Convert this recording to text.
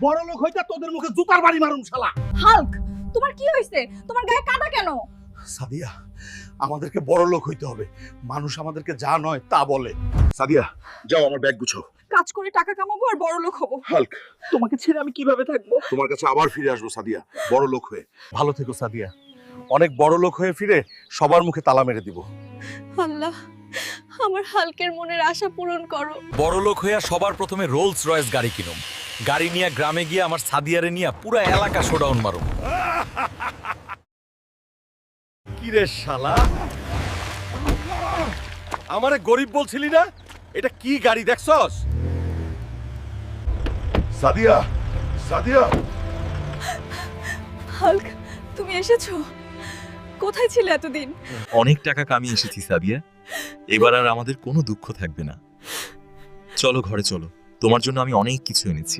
বড় লোক হইতা তোদের মুখে জুতার বাড়ি মারুম শালা। হাল্ক, তোমার কি হইছে? তোমার গায়ে কাদা কেন? সাদিয়া, আমাদেরকে বড় লোক হইতে হবে। মানুষ আমাদেরকে যা নয় তা বলে। সাদিয়া, যাও আমার ব্যাগ গুছো। কাজ করে টাকা কামাবো আর বড় লোক হবো। হাল্ক, তোমাকে ছেড়ে আমি কিভাবে থাকবো? তোমার কাছে আবার ফিরে আসবো সাদিয়া, বড় লোক হয়ে। ভালো থেকো সাদিয়া, অনেক বড় লোক হয়ে ফিরে সবার মুখে তালা মেরে দিব। আল্লাহ, আমার হালকের মনের আশা পূরণ করো। বড়লোক হইয়া সবার প্রথমে রোলস রয়েস গাড়ি কিনুম। গাড়ি নিয়ে গ্রামে গিয়ে আমার সাদিয়ারে নিয়ে পুরা এলাকা শোডাউন মারুম। কিরে শালা, আমারে গরিব বলছিলি না? এটা কি গাড়ি দেখছস? সাদিয়া, সাদিয়া, হাল্ক, তুমি এসেছো? কোথায় ছিলে এতদিন? অনেক টাকা কামিয়ে এসেছি সাদিয়া, এবার আর আমাদের কোনো দুঃখ থাকবে না। চলো ঘরে চলো, তোমার জন্য আমি অনেক কিছু এনেছি।